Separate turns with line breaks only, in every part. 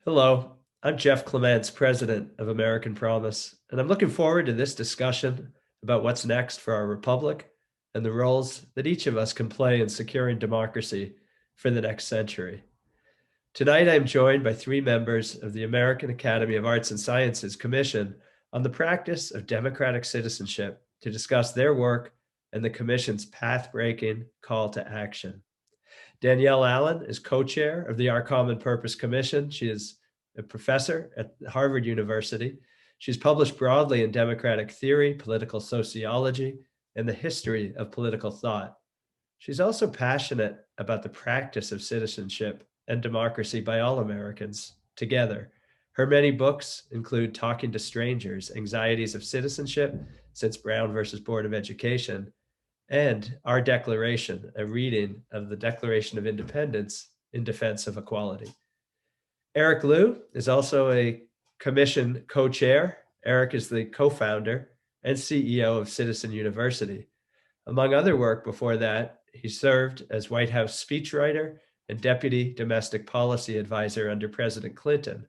Hello, I'm Jeff Clements, president of American Promise, and I'm looking forward to this discussion about what's next for our republic and the roles that each of us can play in securing democracy for the next century. Tonight, I'm joined by three members of the American Academy of Arts and Sciences Commission on the practice of democratic citizenship to discuss their work and the Commission's path-breaking call to action. Danielle Allen is co-chair of the Our Common Purpose Commission. She is a professor at Harvard University. She's published broadly in democratic theory, political sociology, and the history of political thought. She's also passionate about the practice of citizenship and democracy by all Americans together. Her many books include Talking to Strangers, Anxieties of Citizenship Since Brown versus Board of Education, and Our Declaration, a reading of the Declaration of Independence in defense of equality. Eric Liu is also a commission co-chair. Eric is the co-founder and CEO of Citizen University. Among other work before that, he served as White House speechwriter and deputy domestic policy advisor under President Clinton.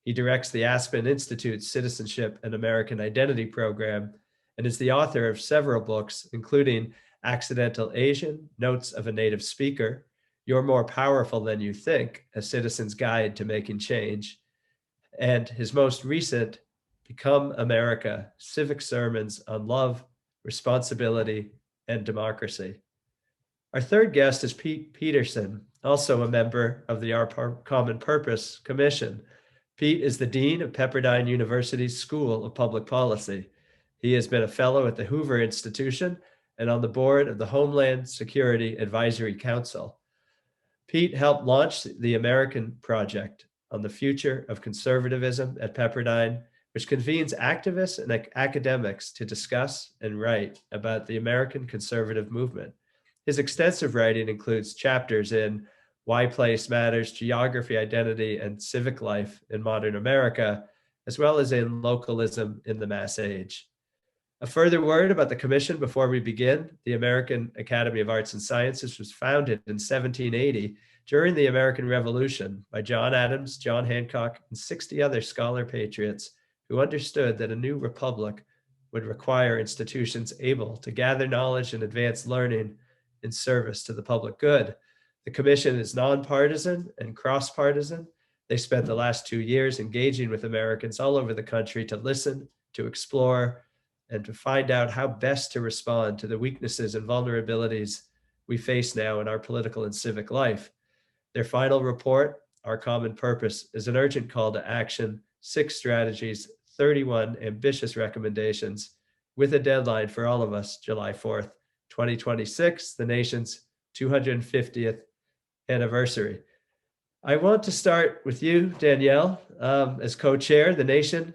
He directs the Aspen Institute's Citizenship and American Identity program and is the author of several books, including Accidental Asian, Notes of a Native Speaker, You're More Powerful Than You Think, A Citizen's Guide to Making Change, and his most recent, Become America, Civic Sermons on Love, Responsibility, and Democracy. Our third guest is Pete Peterson, also a member of the Our Common Purpose Commission. Pete is the Dean of Pepperdine University's School of Public Policy. He has been a fellow at the Hoover Institution and on the board of the Homeland Security Advisory Council. Pete helped launch the American Project on the future of conservatism at Pepperdine, which convenes activists and academics to discuss and write about the American conservative movement. His extensive writing includes chapters in Why Place Matters, Geography, Identity, and Civic Life in Modern America, as well as in Localism in the Mass Age. A further word about the commission before we begin. The American Academy of Arts and Sciences was founded in 1780 during the American Revolution by John Adams, John Hancock, and 60 other scholar patriots who understood that a new republic would require institutions able to gather knowledge and advance learning in service to the public good. The commission is nonpartisan and cross-partisan. They spent the last 2 years engaging with Americans all over the country to listen, to explore, and to find out how best to respond to the weaknesses and vulnerabilities we face now in our political and civic life. Their final report, Our Common Purpose, is an urgent call to action, 6 strategies, 31 ambitious recommendations, with a deadline for all of us, July 4th, 2026, the nation's 250th anniversary. I want to start with you, Danielle, as co-chair. The nation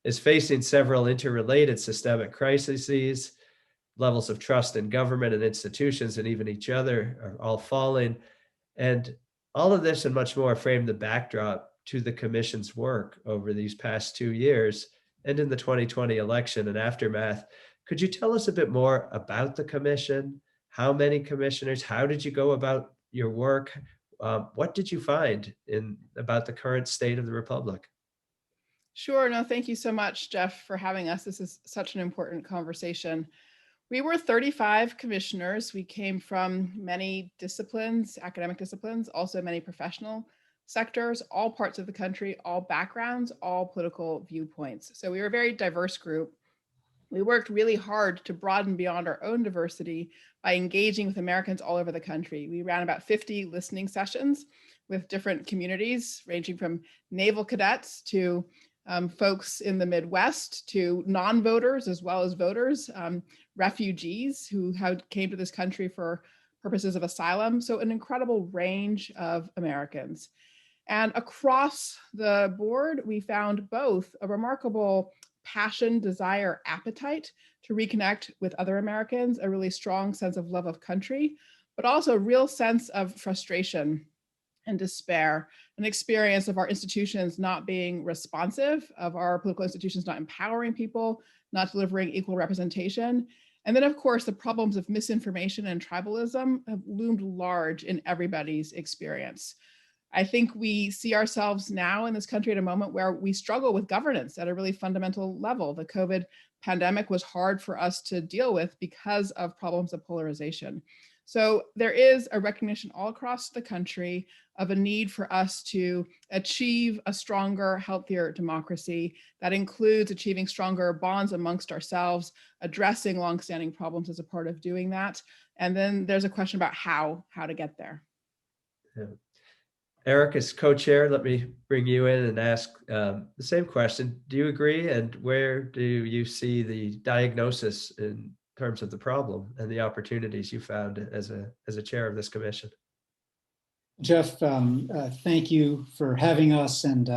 is facing several interrelated systemic crises. Levels of trust in government and institutions and even each other are all falling. And all of this and much more frame the backdrop to the commission's work over these past 2 years and in the 2020 election and aftermath. Could you tell us a bit more about the commission? How many commissioners? How did you go about your work? What did you find about the current state of the Republic?
Sure. No, thank you so much, Jeff, for having us. This is such an important conversation. We were 35 commissioners. We came from many disciplines, academic disciplines, also many professional sectors, all parts of the country, all backgrounds, all political viewpoints. So we were a very diverse group. We worked really hard to broaden beyond our own diversity by engaging with Americans all over the country. We ran about 50 listening sessions with different communities, ranging from naval cadets to folks in the Midwest, to non-voters as well as voters, refugees who came to this country for purposes of asylum. So an incredible range of Americans. And across the board, we found both a remarkable passion, desire, appetite to reconnect with other Americans, a really strong sense of love of country, but also a real sense of frustration and despair, an experience of our institutions not being responsive, of our political institutions not empowering people, not delivering equal representation. And then, of course, the problems of misinformation and tribalism have loomed large in everybody's experience. I think we see ourselves now in this country at a moment where we struggle with governance at a really fundamental level. The COVID pandemic was hard for us to deal with because of problems of polarization. So there is a recognition all across the country of a need for us to achieve a stronger, healthier democracy that includes achieving stronger bonds amongst ourselves, addressing longstanding problems as a part of doing that. And then there's a question about how to get there.
Yeah. Eric, as co-chair, let me bring you in and ask the same question. Do you agree, and where do you see the diagnosis in terms of the problem and the opportunities you found as a chair of this commission?
Jeff, thank you for having us. And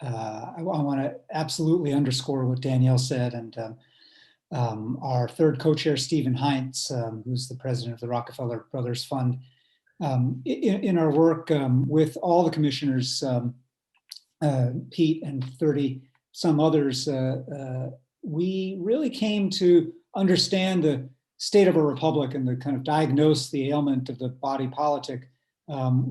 I want to absolutely underscore what Danielle said. And our third co-chair, Stephen Heinz, who's the president of the Rockefeller Brothers Fund, in our work with all the commissioners, Pete and 30 some others, we really came to understand the state of our republic and to kind of diagnose the ailment of the body politic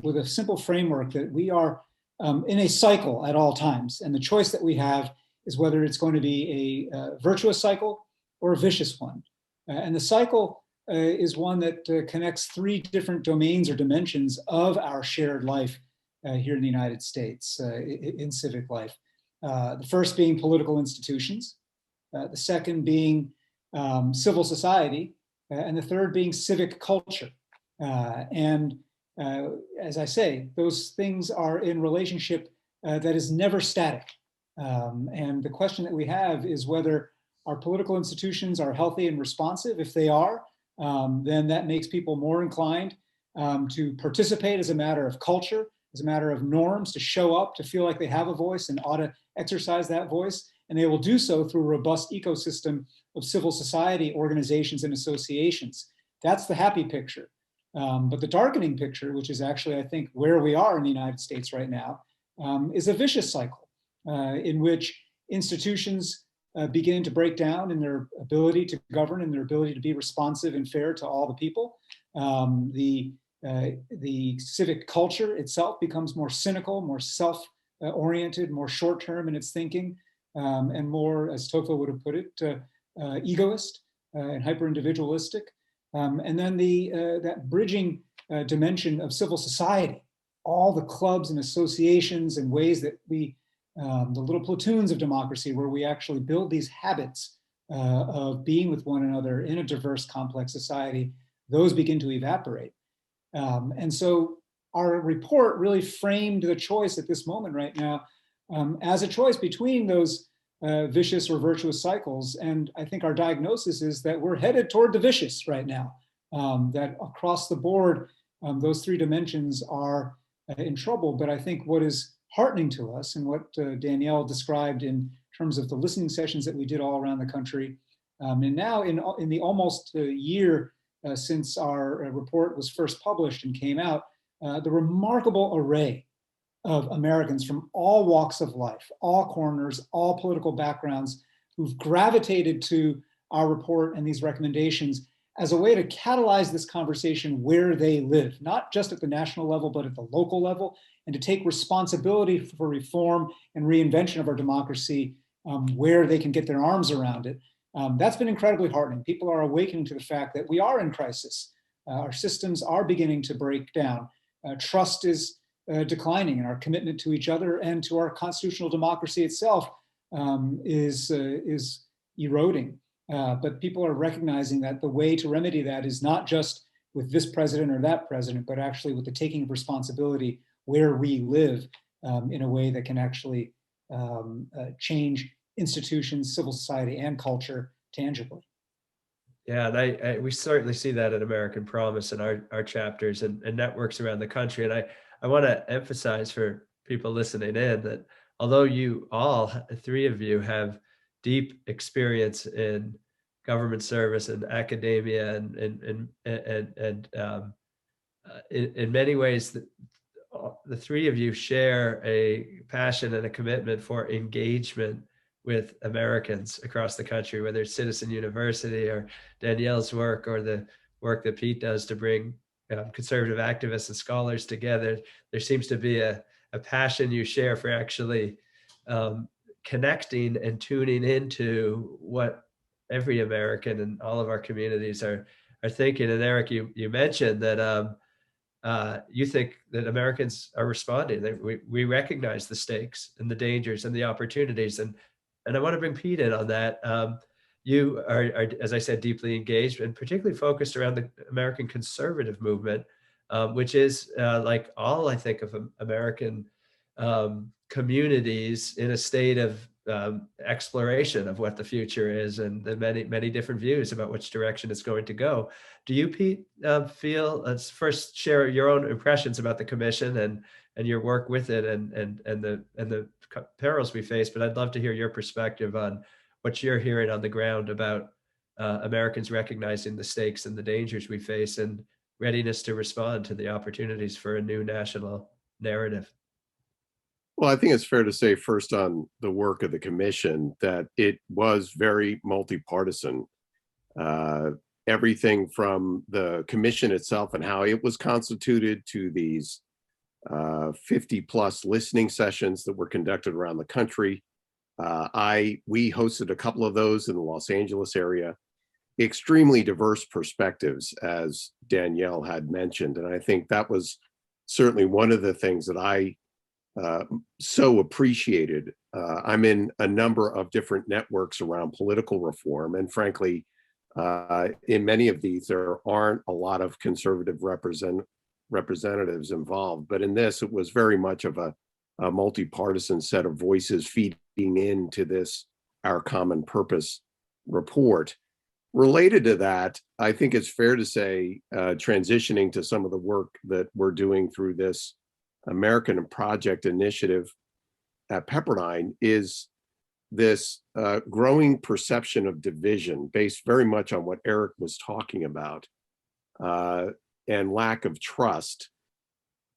with a simple framework that we are in a cycle at all times. And the choice that we have is whether it's going to be a virtuous cycle or a vicious one. And the cycle is one that connects three different domains or dimensions of our shared life here in the United States in civic life. The first being political institutions, the second being civil society, and the third being civic culture. As I say, those things are in relationship that is never static. And the question that we have is whether our political institutions are healthy and responsive. If they are, then that makes people more inclined to participate as a matter of culture, as a matter of norms, to show up, to feel like they have a voice and ought to exercise that voice. And they will do so through a robust ecosystem of civil society organizations and associations. That's the happy picture. But the darkening picture, which is actually, I think, where we are in the United States right now, is a vicious cycle in which institutions begin to break down in their ability to govern and their ability to be responsive and fair to all the people. The civic culture itself becomes more cynical, more self-oriented, more short-term in its thinking, and more, as Tocqueville would have put it, egoist and hyper-individualistic. And then that bridging dimension of civil society, all the clubs and associations and ways that we, the little platoons of democracy where we actually build these habits of being with one another in a diverse, complex society, those begin to evaporate. And so our report really framed the choice at this moment right now as a choice between those vicious or virtuous cycles. And I think our diagnosis is that we're headed toward the vicious right now, that across the board, those three dimensions are in trouble. But I think what is heartening to us and what Danielle described in terms of the listening sessions that we did all around the country, and now in the almost a year since our report was first published and came out, the remarkable array of Americans from all walks of life, all corners, all political backgrounds, who've gravitated to our report and these recommendations as a way to catalyze this conversation where they live, not just at the national level, but at the local level, and to take responsibility for reform and reinvention of our democracy where they can get their arms around it. That's been incredibly heartening. People are awakening to the fact that we are in crisis. Our systems are beginning to break down. Trust is declining, and our commitment to each other and to our constitutional democracy itself is eroding. But people are recognizing that the way to remedy that is not just with this president or that president, but actually with the taking of responsibility where we live in a way that can actually change institutions, civil society, and culture tangibly.
Yeah, and we certainly see that at American Promise and our chapters and networks around the country. And I want to emphasize for people listening in that although you all, three of you, have deep experience in government service and academia and in many ways, the three of you share a passion and a commitment for engagement with Americans across the country, whether it's Citizen University or Danielle's work or the work that Pete does to bring conservative activists and scholars together. There seems to be a a passion you share for actually connecting and tuning into what every American and all of our communities are thinking. And Eric, you mentioned that you think that Americans are responding. We recognize the stakes and the dangers and the opportunities. And I want to bring Pete in on that. You are, as I said, deeply engaged and particularly focused around the American conservative movement, which is like all, I think, of American communities in a state of exploration of what the future is and the many different views about which direction it's going to go. Do you, Pete, feel? Let's first share your own impressions about the commission and your work with it and the perils we face. But I'd love to hear your perspective on what you're hearing on the ground about Americans recognizing the stakes and the dangers we face and readiness to respond to the opportunities for a new national narrative.
Well, I think it's fair to say first on the work of the commission that it was very multi-partisan. Everything from the commission itself and how it was constituted to these 50 plus listening sessions that were conducted around the country. We hosted a couple of those in the Los Angeles area. Extremely diverse perspectives, as Danielle had mentioned. And I think that was certainly one of the things that I so appreciated. I'm in a number of different networks around political reform, and frankly, in many of these, there aren't a lot of conservative representatives involved. But in this, it was very much of a multi-partisan set of voices feeding into this Our Common Purpose report. Related to that, I think it's fair to say, transitioning to some of the work that we're doing through this American Project initiative at Pepperdine is this growing perception of division based very much on what Eric was talking about and lack of trust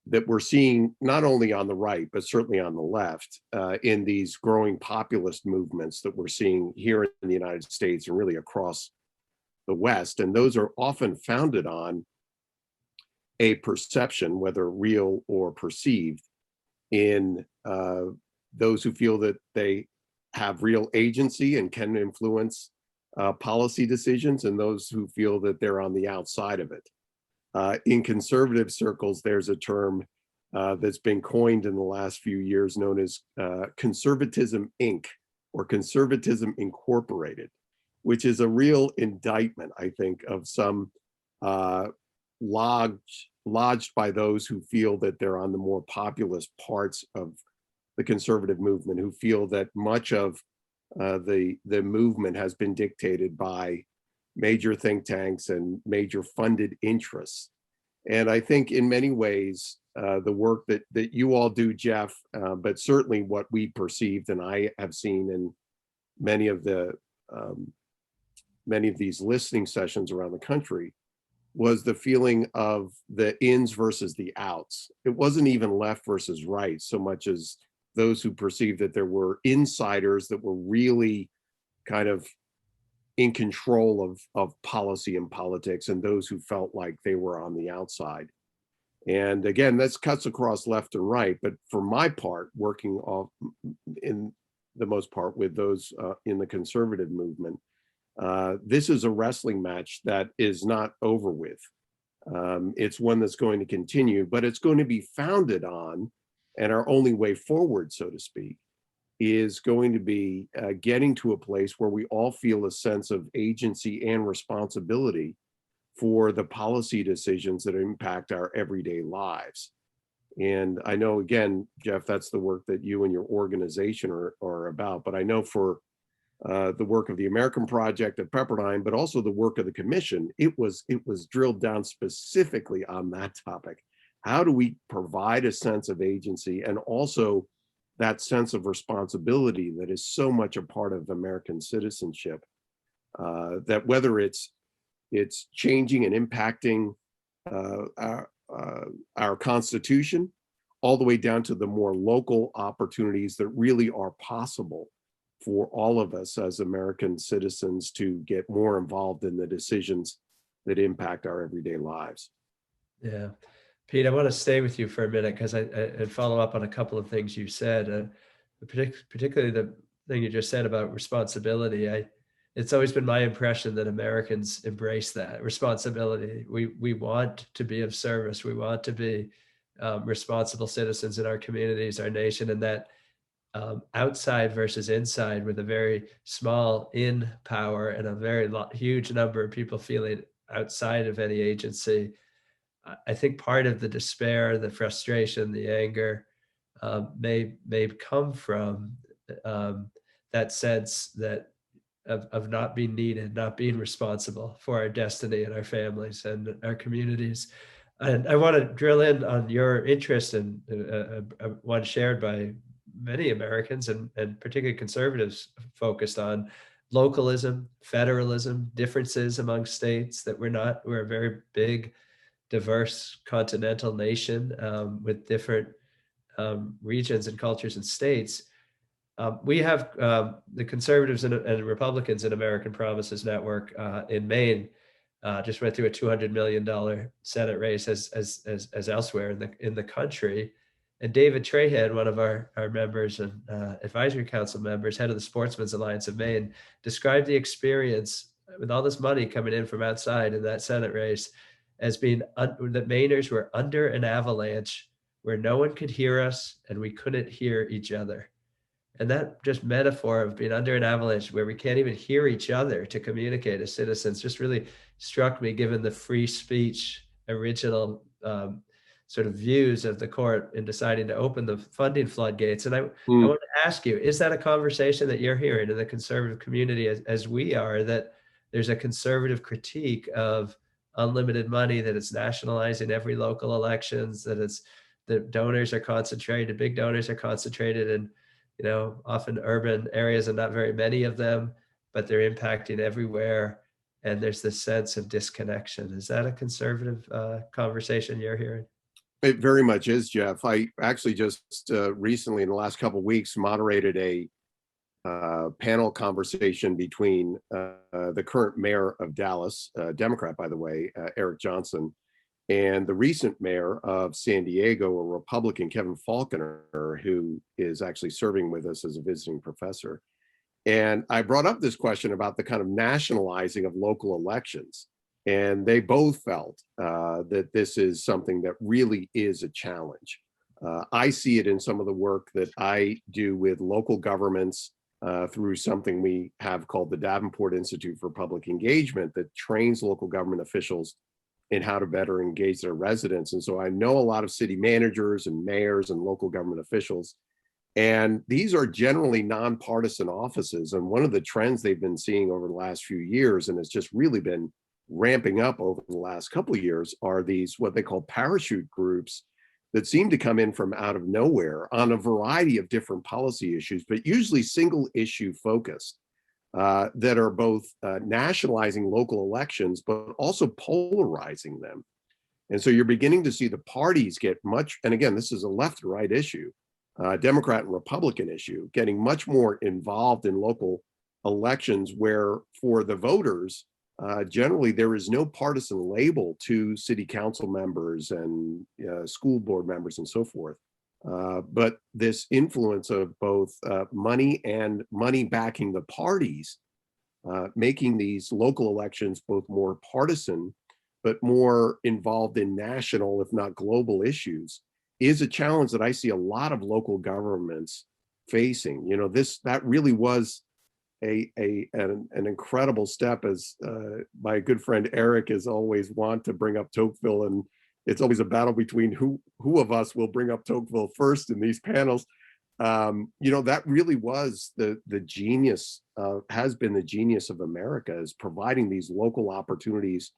that we're seeing not only on the right, but certainly on the left in these growing populist movements that we're seeing here in the United States and really across the West. And those are often founded on a perception, whether real or perceived, in those who feel that they have real agency and can influence policy decisions, and those who feel that they're on the outside of it. In conservative circles, there's a term that's been coined in the last few years known as Conservatism Inc. or Conservatism Incorporated, which is a real indictment, I think, of some lodged by those who feel that they're on the more populist parts of the conservative movement, who feel that much of the movement has been dictated by major think tanks and major funded interests. And I think in many ways, the work that you all do, Jeff, but certainly what we perceived and I have seen in many of these listening sessions around the country was the feeling of the ins versus the outs. It wasn't even left versus right so much as those who perceived that there were insiders that were really kind of in control of policy and politics, and those who felt like they were on the outside. And again, this cuts across left and right, but for my part, working off in the most part with those in the conservative movement, this is a wrestling match that is not over with. It's one that's going to continue, but it's going to be founded on, and our only way forward, so to speak, is going to be getting to a place where we all feel a sense of agency and responsibility for the policy decisions that impact our everyday lives. And I know, again, Jeff, that's the work that you and your organization are about, but I know for the work of the American Project at Pepperdine, but also the work of the commission, it was drilled down specifically on that topic. How do we provide a sense of agency and also that sense of responsibility that is so much a part of American citizenship, that whether it's changing and impacting our Constitution, all the way down to the more local opportunities that really are possible for all of us as American citizens to get more involved in the decisions that impact our everyday lives.
Yeah. Pete, I want to stay with you for a minute because I follow up on a couple of things you said, particularly the thing you just said about responsibility. It's always been my impression that Americans embrace that responsibility. We want to be of service. We want to be responsible citizens in our communities, our nation, and that outside versus inside, with a very small in power and a very huge number of people feeling outside of any agency. I think part of the despair, the frustration, the anger may come from that sense that of not being needed, not being responsible for our destiny and our families and our communities. And I want to drill in on your interest in one shared by many Americans and particularly conservatives focused on localism, federalism, differences among states, that we're a very big, diverse continental nation with different regions and cultures and states. We have the conservatives and Republicans in American Promises Network in Maine just went through a $200 million Senate race as elsewhere in the country. And David Trahan, one of our members and advisory council members, head of the Sportsmen's Alliance of Maine, described the experience with all this money coming in from outside in that Senate race as being that Mainers were under an avalanche where no one could hear us and we couldn't hear each other. And that just metaphor of being under an avalanche where we can't even hear each other to communicate as citizens just really struck me, given the free speech original sort of views of the court in deciding to open the funding floodgates. And I want to ask you, is that a conversation that you're hearing in the conservative community as we are, that there's a conservative critique of unlimited money, that it's nationalizing every local elections, that it's the donors are concentrated, big donors are concentrated in, often urban areas and not very many of them, but they're impacting everywhere. And there's this sense of disconnection. Is that a conservative conversation you're hearing?
It very much is, Jeff. I actually just recently, in the last couple of weeks, moderated a panel conversation between the current mayor of Dallas, Democrat, by the way, Eric Johnson, and the recent mayor of San Diego, a Republican, Kevin Faulconer, who is actually serving with us as a visiting professor. And I brought up this question about the kind of nationalizing of local elections. And they both felt that this is something that really is a challenge. I see it in some of the work that I do with local governments through something we have called the Davenport Institute for Public Engagement that trains local government officials in how to better engage their residents. And so I know a lot of city managers and mayors and local government officials, and these are generally nonpartisan offices. And one of the trends they've been seeing over the last few years, and it's just really been ramping up over the last couple of years, are these what they call parachute groups that seem to come in from out of nowhere on a variety of different policy issues, but usually single issue focused, that are both nationalizing local elections, but also polarizing them. And so you're beginning to see the parties get much, and again, this is a left to right issue, Democrat and Republican issue, getting much more involved in local elections where for the voters, generally there is no partisan label to city council members and school board members and so forth. But this influence of both money and money backing the parties, making these local elections both more partisan, but more involved in national, if not global issues, is a challenge that I see a lot of local governments facing. That really was an incredible step, as my good friend Eric is always want to bring up Tocqueville, and it's always a battle between who of us will bring up Tocqueville first in these panels. That really was the genius, has been the genius of America, is providing these local opportunities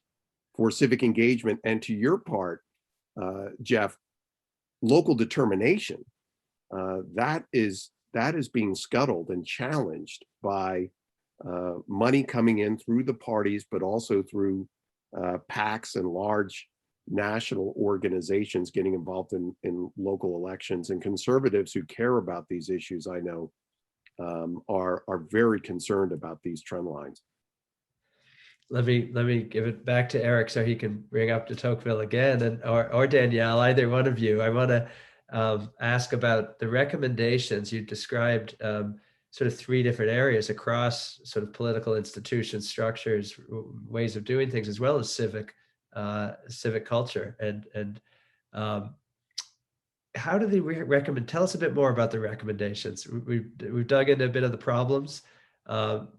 for civic engagement. And to your part, Jeff, local determination, that is being scuttled and challenged by money coming in through the parties, but also through PACs and large national organizations getting involved in local elections. And conservatives who care about these issues, I know, are very concerned about these trend lines.
let me give it back to Eric so he can bring up de Tocqueville again, and or Danielle, either one of you. I want to ask about the recommendations you described. Sort of three different areas across sort of political institutions, structures, ways of doing things, as well as civic culture. And how do they recommend? Tell us a bit more about the recommendations. We've dug into a bit of the problems.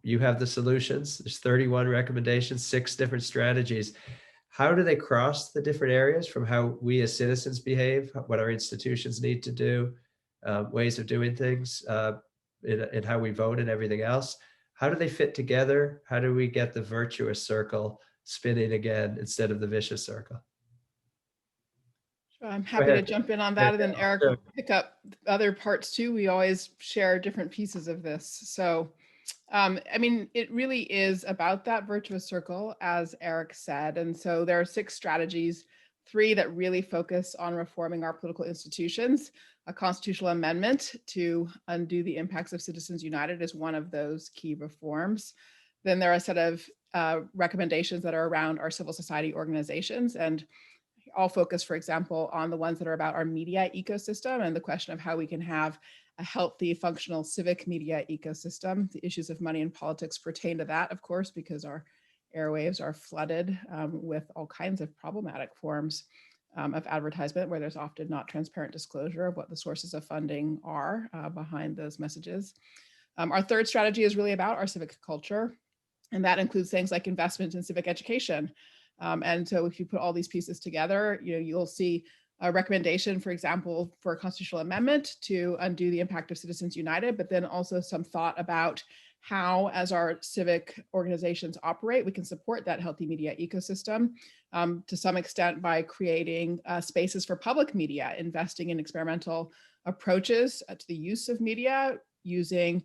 You have the solutions. There's 31 recommendations, 6 different strategies. How do they cross the different areas from how we as citizens behave, what our institutions need to do, ways of doing things, in how we vote and everything else? How do they fit together? How do we get the virtuous circle spinning again instead of the vicious circle?
Sure, I'm happy to jump in on that, and then Eric will pick up other parts too. We always share different pieces of this. So, I mean, it really is about that virtuous circle, as Eric said. And so there are 6 strategies, 3 that really focus on reforming our political institutions. A constitutional amendment to undo the impacts of Citizens United is one of those key reforms. Then there are a set of recommendations that are around our civil society organizations, and all focus, for example, on the ones that are about our media ecosystem and the question of how we can have a healthy, functional civic media ecosystem. The issues of money and politics pertain to that, of course, because our airwaves are flooded with all kinds of problematic forms of advertisement, where there's often not transparent disclosure of what the sources of funding are behind those messages. Our third strategy is really about our civic culture, and that includes things like investment in civic education. And so if you put all these pieces together, you'll see a recommendation, for example, for a constitutional amendment to undo the impact of Citizens United, but then also some thought about how, as our civic organizations operate, we can support that healthy media ecosystem to some extent by creating spaces for public media, investing in experimental approaches to the use of media, using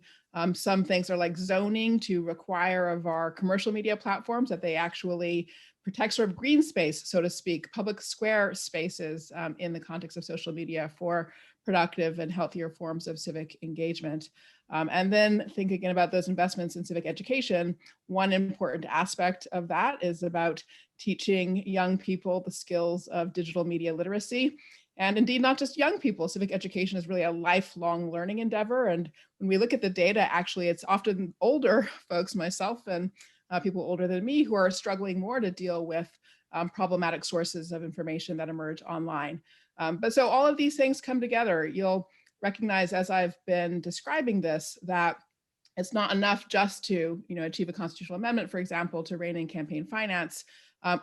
some things are like zoning to require of our commercial media platforms that they actually protect sort of green space, so to speak, public square spaces in the context of social media for productive and healthier forms of civic engagement. And then think again about those investments in civic education. One important aspect of that is about teaching young people the skills of digital media literacy. And indeed, not just young people. Civic education is really a lifelong learning endeavor. And when we look at the data, actually, it's often older folks, myself and people older than me, who are struggling more to deal with problematic sources of information that emerge online. But so all of these things come together. You'll recognize, as I've been describing this, that it's not enough just to achieve a constitutional amendment, for example, to rein in campaign finance,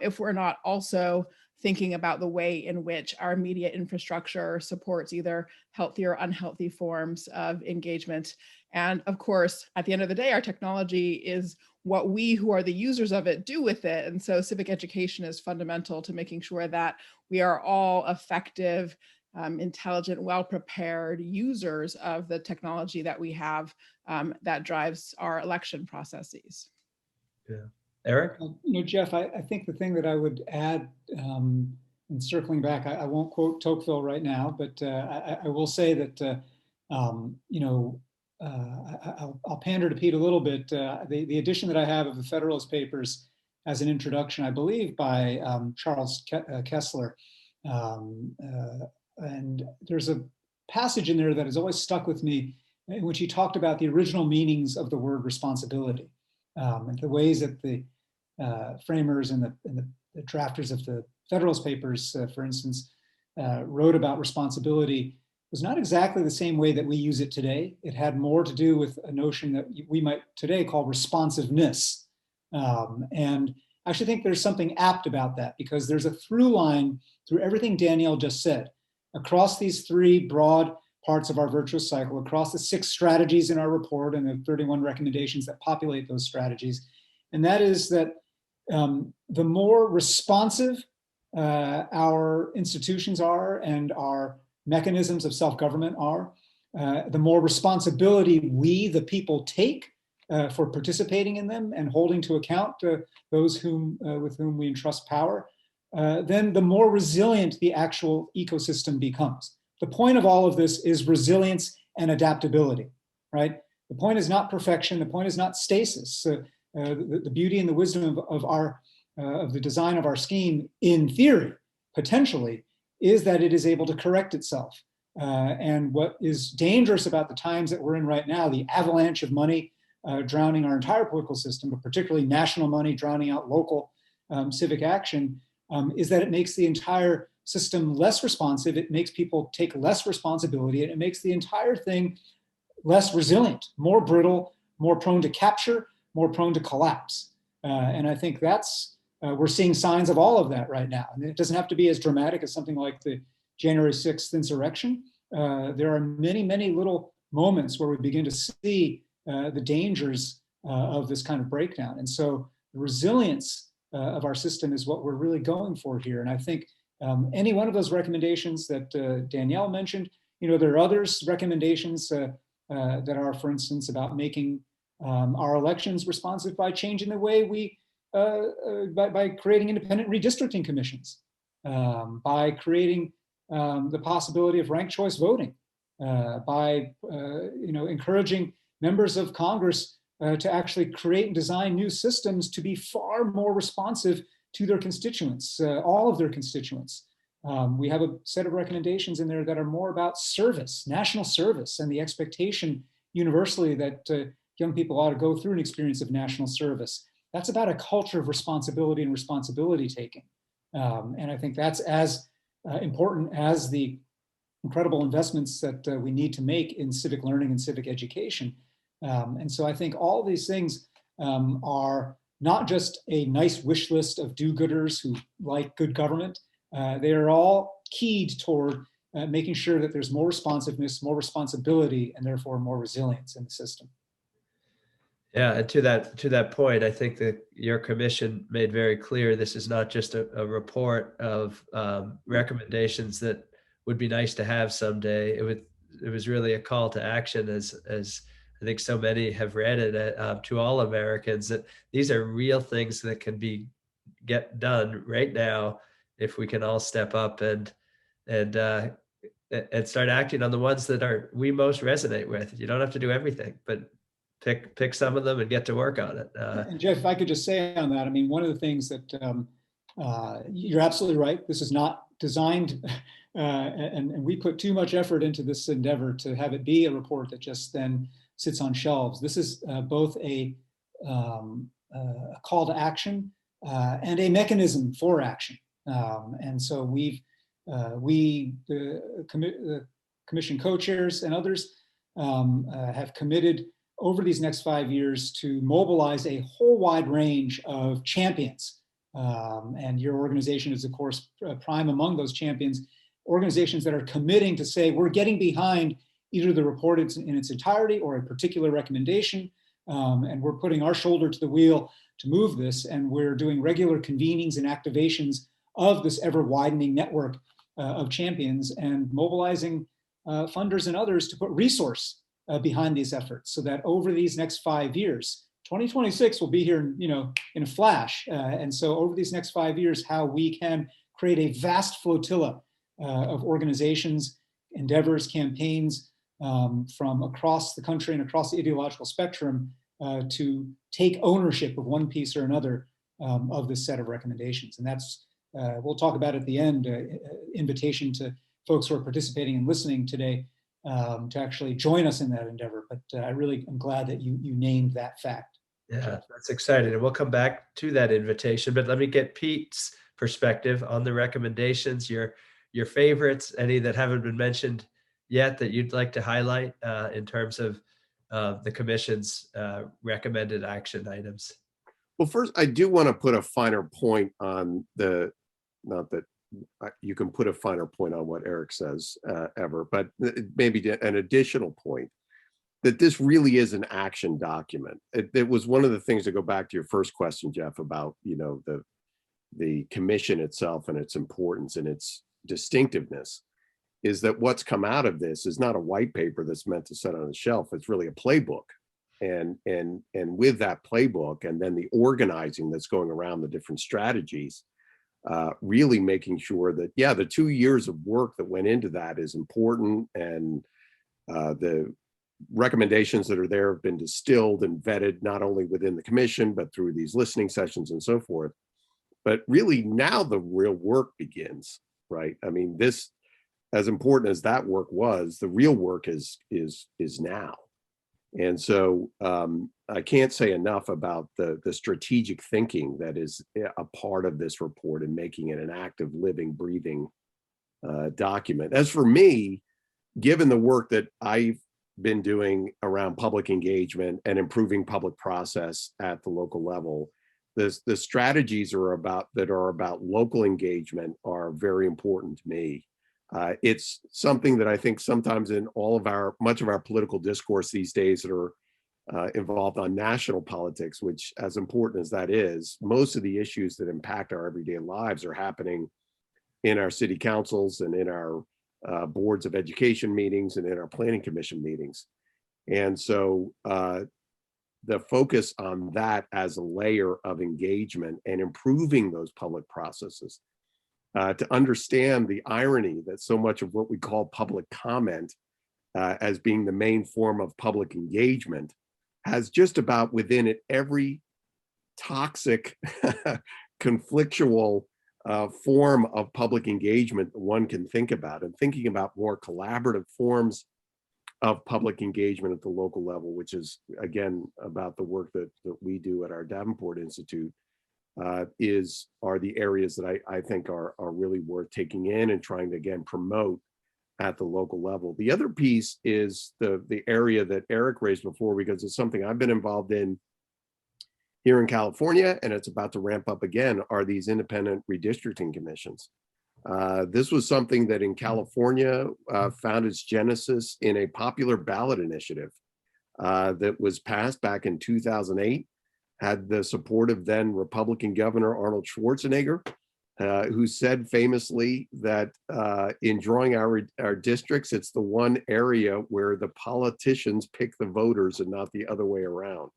if we're not also thinking about the way in which our media infrastructure supports either healthy or unhealthy forms of engagement. And of course, at the end of the day, our technology is what we who are the users of it do with it. And so civic education is fundamental to making sure that we are all effective, intelligent, well-prepared users of the technology that we have that drives our election processes.
Yeah. Eric?
Jeff, I think the thing that I would add, and circling back, I won't quote Tocqueville right now, but I will say that, I'll pander to Pete a little bit. The edition that I have of the Federalist Papers as an introduction, I believe, by Charles Kessler. And there's a passage in there that has always stuck with me, in which he talked about the original meanings of the word responsibility, and the ways that the framers and the drafters of the Federalist Papers, for instance, wrote about responsibility was not exactly the same way that we use it today. It had more to do with a notion that we might today call responsiveness. And I actually think there's something apt about that, because there's a through line through everything Danielle just said, across these 3 broad parts of our virtuous cycle, across the 6 strategies in our report and the 31 recommendations that populate those strategies. And that is that the more responsive our institutions are and our mechanisms of self-government are, the more responsibility we, the people, take for participating in them and holding to account those with whom we entrust power, then the more resilient the actual ecosystem becomes. The point of all of this is resilience and adaptability, right? The point is not perfection. The point is not stasis. the beauty and the wisdom of the design of our scheme in theory, potentially, is that it is able to correct itself. And what is dangerous about the times that we're in right now, the avalanche of money drowning our entire political system, but particularly national money drowning out local civic action, is that it makes the entire system less responsive. It makes people take less responsibility, and it makes the entire thing less resilient, more brittle, more prone to capture, more prone to collapse. And I think we're seeing signs of all of that right now. And it doesn't have to be as dramatic as something like the January 6th insurrection. There are many, many little moments where we begin to see the dangers of this kind of breakdown. And so the resilience of our system is what we're really going for here. And I think any one of those recommendations that Danielle mentioned, there are others recommendations that are, for instance, about making our elections responsive by changing the way we, by creating independent redistricting commissions, by creating the possibility of ranked choice voting, by encouraging members of Congress to actually create and design new systems to be far more responsive to their constituents, all of their constituents. We have a set of recommendations in there that are more about service, national service, and the expectation universally that young people ought to go through an experience of national service. That's about a culture of responsibility and responsibility taking. And I think that's as important as the incredible investments that we need to make in civic learning and civic education. And so I think all these things are not just a nice wish list of do-gooders who like good government. They are all keyed toward making sure that there's more responsiveness, more responsibility, and therefore more resilience in the system.
Yeah, and to that point, I think that your commission made very clear this is not just a report of recommendations that would be nice to have someday. It was really a call to action, as I think so many have read it, to all Americans, that these are real things that can get done right now if we can all step up and start acting on the ones that we most resonate with. You don't have to do everything, but pick some of them and get to work on it.
And Jeff, if I could just say on that, I mean, one of the things that you're absolutely right. This is not designed, and we put too much effort into this endeavor to have it be a report that just then sits on shelves. This is both a call to action and a mechanism for action. And so we, the commission co-chairs and others have committed over these next 5 years to mobilize a whole wide range of champions. And your organization is, of course, prime among those champions, organizations that are committing to say, we're getting behind either the report in its entirety or a particular recommendation, and we're putting our shoulder to the wheel to move this, and we're doing regular convenings and activations of this ever-widening network of champions, and mobilizing funders and others to put resource behind these efforts, so that over these next 5 years, 2026 will be here, in a flash. And so over these next 5 years, how we can create a vast flotilla of organizations, endeavors, campaigns from across the country and across the ideological spectrum to take ownership of one piece or another of this set of recommendations. And that's, we'll talk about at the end, invitation to folks who are participating and listening today to actually join us in that endeavor. But I really am glad that you named that fact.
Yeah, that's exciting. And we'll come back to that invitation, but let me get Pete's perspective on the recommendations, your favorites, any that haven't been mentioned yet that you'd like to highlight in terms of the commission's recommended action items.
Well, first, I do want to put a finer point on not that you can put a finer point on what Eric says ever, but maybe an additional point that this really is an action document. It was one of the things, to go back to your first question, Jeff, about the commission itself and its importance and its distinctiveness, is that what's come out of this is not a white paper that's meant to sit on a shelf. It's really a playbook, and with that playbook, and then the organizing that's going around the different strategies, really making sure that, yeah, the 2 years of work that went into that is important, and recommendations that are there have been distilled and vetted not only within the commission, but through these listening sessions and so forth. But really now the real work begins, right? I mean, this, as important as that work was, the real work is now. And so I can't say enough about the strategic thinking that is a part of this report and making it an active, living, breathing document. As for me, given the work that I've been doing around public engagement and improving public process at the local level, the strategies that are about local engagement are very important to me. It's something that I think sometimes in much of our political discourse these days that are involved on national politics, which, as important as that is, most of the issues that impact our everyday lives are happening in our city councils and in our boards of education meetings and in our planning commission meetings. And so the focus on that as a layer of engagement and improving those public processes, to understand the irony that so much of what we call public comment as being the main form of public engagement has just about within it every toxic, conflictual form of public engagement that one can think about, and thinking about more collaborative forms of public engagement at the local level, which is, again, about the work that we do at our Davenport Institute, are the areas that I think are really worth taking in and trying to, again, promote at the local level. The other piece is the area that Eric raised before, because it's something I've been involved in here in California, and it's about to ramp up again, are these independent redistricting commissions. This was something that in California found its genesis in a popular ballot initiative that was passed back in 2008, had the support of then Republican Governor Arnold Schwarzenegger, who said famously that in drawing our districts, it's the one area where the politicians pick the voters and not the other way around.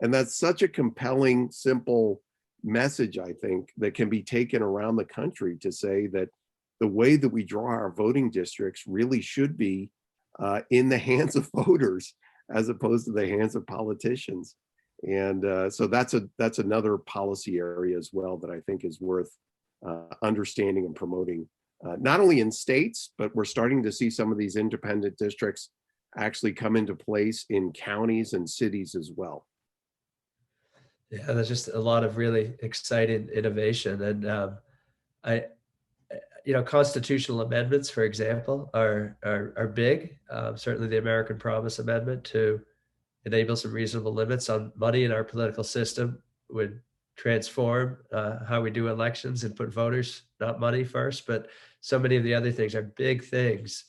And that's such a compelling, simple message, I think, that can be taken around the country to say that the way that we draw our voting districts really should be in the hands of voters as opposed to the hands of politicians. And so that's another policy area as well that I think is worth understanding and promoting, not only in states, but we're starting to see some of these independent districts actually come into place in counties and cities as well.
Yeah, there's just a lot of really exciting innovation. And constitutional amendments, for example, are big. Certainly the American Promise Amendment to enable some reasonable limits on money in our political system would transform how we do elections and put voters, not money, first. But so many of the other things are big things.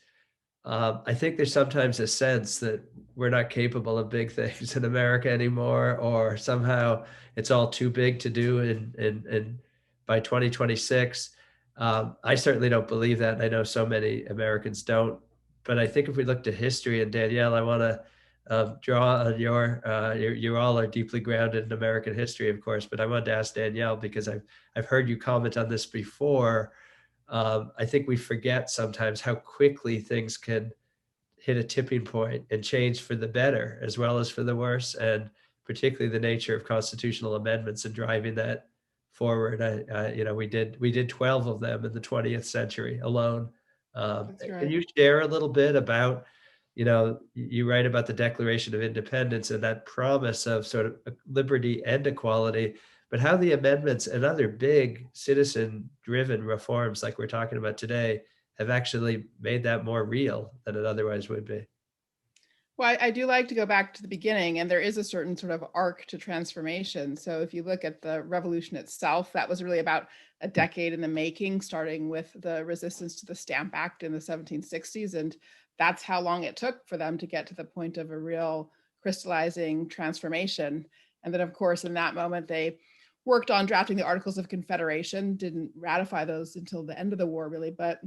I think there's sometimes a sense that we're not capable of big things in America anymore, or somehow it's all too big to do in by 2026. I certainly don't believe that, and I know so many Americans don't. But I think if we look to history, and Danielle, I want to draw on you all are deeply grounded in American history, of course, but I wanted to ask Danielle, because I've heard you comment on this before. I think we forget sometimes how quickly things can hit a tipping point and change for the better as well as for the worse, and particularly the nature of constitutional amendments and driving that forward. We did 12 of them in the 20th century alone.
That's right.
Can you share a little bit about, you write about the Declaration of Independence and that promise of sort of liberty and equality, but how the amendments and other big citizen-driven reforms like we're talking about today have actually made that more real than it otherwise would be.
Well, I do like to go back to the beginning, and there is a certain sort of arc to transformation. So if you look at the revolution itself, that was really about a decade in the making, starting with the resistance to the Stamp Act in the 1760s. And that's how long it took for them to get to the point of a real crystallizing transformation. And then, of course, in that moment, they worked on drafting the Articles of Confederation, didn't ratify those until the end of the war, really, but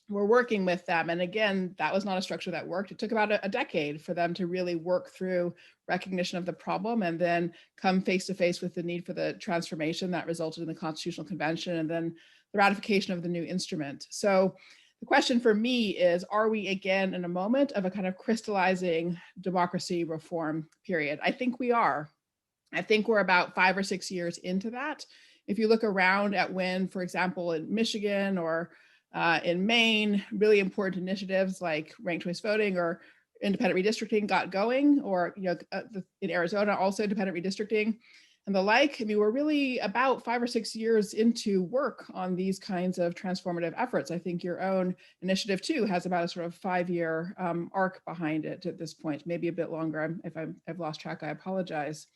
we're working with them. And again, that was not a structure that worked. It took about a decade for them to really work through recognition of the problem and then come face to face with the need for the transformation that resulted in the Constitutional Convention and then the ratification of the new instrument. So The question for me is, are we again in a moment of a kind of crystallizing democracy reform period? I think we are. I think we're about 5 or 6 years into that. If you look around at when, for example, in Michigan or in Maine, really important initiatives like ranked choice voting or independent redistricting got going, or in Arizona also independent redistricting and the like. I mean, we're really about 5 or 6 years into work on these kinds of transformative efforts. I think your own initiative too has about a sort of 5-year arc behind it at this point, maybe a bit longer. If I've lost track, I apologize.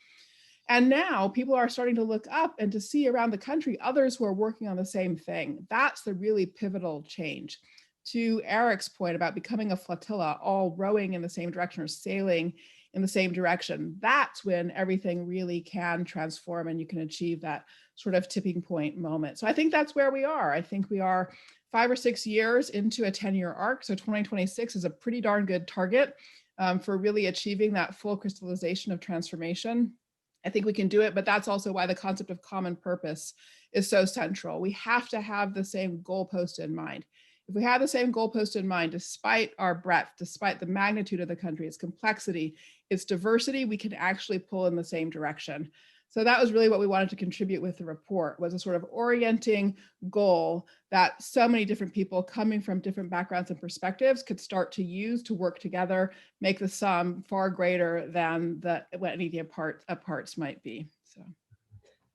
And now people are starting to look up and to see around the country others who are working on the same thing. That's the really pivotal change. To Eric's point about becoming a flotilla, all rowing in the same direction or sailing in the same direction, that's when everything really can transform and you can achieve that sort of tipping point moment. So I think that's where we are. I think we are 5 or 6 years into a 10-year arc. So 2026 is a pretty darn good target for really achieving that full crystallization of transformation. I think we can do it, but that's also why the concept of common purpose is so central. We have to have the same goalpost in mind. If we have the same goalpost in mind, despite our breadth, despite the magnitude of the country, its complexity, its diversity, we can actually pull in the same direction. So that was really what we wanted to contribute with the report, was a sort of orienting goal that so many different people coming from different backgrounds and perspectives could start to use to work together, make the sum far greater than what any of the parts might be. So.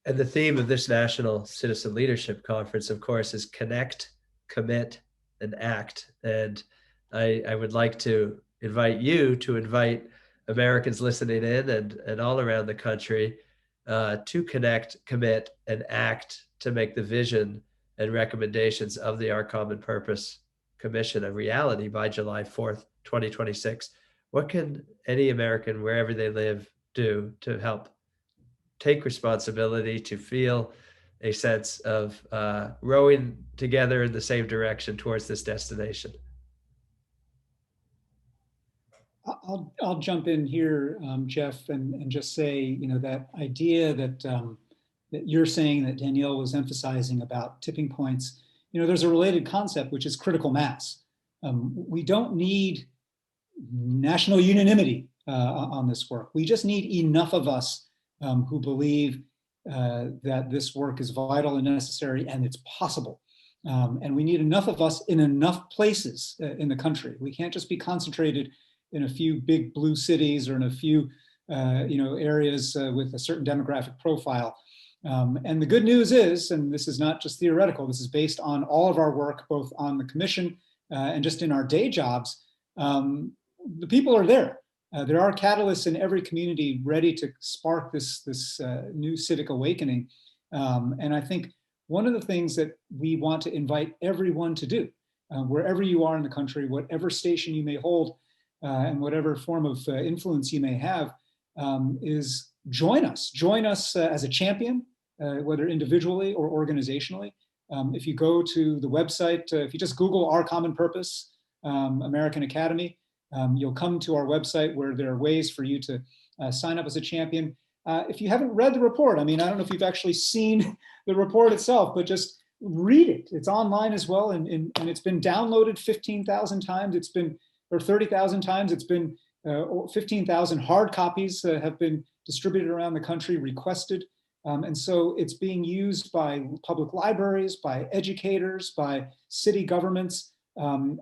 And the theme of this National Citizen Leadership Conference, of course, is connect, commit, and act. And I would like to invite you to invite Americans listening in and all around the country to connect, commit, and act to make the vision and recommendations of the Our Common Purpose Commission a reality by July 4th, 2026. What can any American, wherever they live, do to help take responsibility, to feel a sense of rowing together in the same direction towards this destination?
I'll jump in here, Jeff, and just say, that idea that that you're saying, that Danielle was emphasizing about tipping points. There's a related concept, which is critical mass. We don't need national unanimity on this work. We just need enough of us who believe that this work is vital and necessary and it's possible. And we need enough of us in enough places in the country. We can't just be concentrated in a few big blue cities or in a few areas with a certain demographic profile. And the good news is, and this is not just theoretical, this is based on all of our work, both on the commission and just in our day jobs, the people are there. There are catalysts in every community ready to spark this new civic awakening. And I think one of the things that we want to invite everyone to do, wherever you are in the country, whatever station you may hold, and whatever form of influence you may have, is join us. Join us as a champion, whether individually or organizationally. If you go to the website, if you just Google Our Common Purpose, American Academy, you'll come to our website where there are ways for you to sign up as a champion. If you haven't read the report, I don't know if you've actually seen the report itself, but just read it. It's online as well, and it's been downloaded 15,000 times. It's been, or 30,000 times. It's been 15,000 hard copies have been distributed around the country, requested. And so it's being used by public libraries, by educators, by city governments,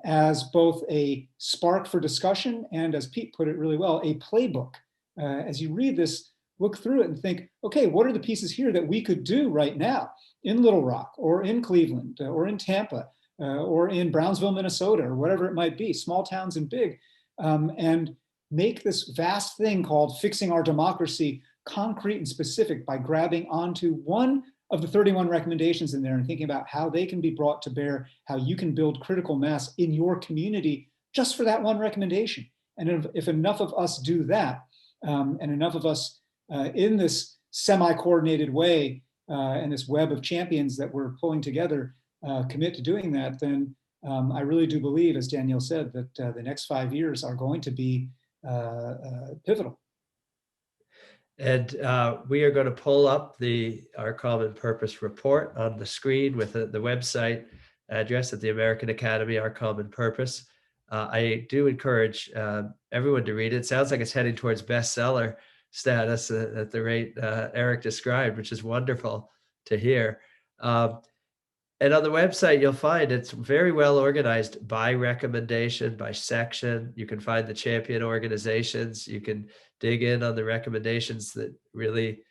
as both a spark for discussion and, as Pete put it really well, a playbook. As you read this, look through it and think, okay, what are the pieces here that we could do right now in Little Rock or in Cleveland or in Tampa or in Brownsville, Minnesota, or whatever it might be, small towns and big, and make this vast thing called fixing our democracy concrete and specific by grabbing onto one of the 31 recommendations in there and thinking about how they can be brought to bear, how you can build critical mass in your community just for that one recommendation. And if enough of us do that, and enough of us in this semi-coordinated way and this web of champions that we're pulling together commit to doing that, then I really do believe, as Danielle said, that the next 5 years are going to be pivotal.
And we are going to pull up Our Common Purpose report on the screen with the website address at the American Academy, Our Common Purpose. I do encourage everyone to read it. It sounds like it's heading towards bestseller status at the rate Eric described, which is wonderful to hear. And on the website, you'll find it's very well organized by recommendation, by section. You can find the champion organizations. You can dig in on the recommendations that really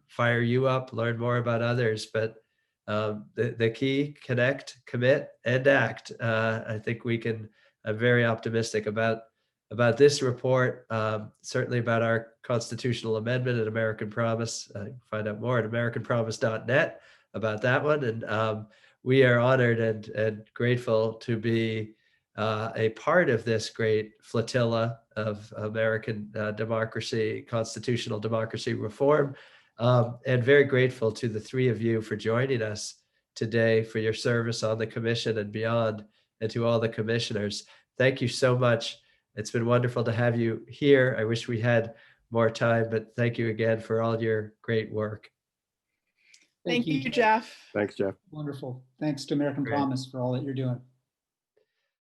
fire you up, learn more about others. But the key, connect, commit, and act. I think I'm very optimistic about this report, certainly about our constitutional amendment and American Promise. You can find out more at americanpromise.net about that one. And we are honored and grateful to be a part of this great flotilla of American democracy, constitutional democracy reform, and very grateful to the three of you for joining us today, for your service on the commission and beyond, and to all the commissioners. Thank you so much. It's been wonderful to have you here. I wish we had more time, but thank you again for all your great work.
Thank you, Jeff.
Thanks, Jeff.
Wonderful. Thanks to American
Great.
Promise for all that you're doing.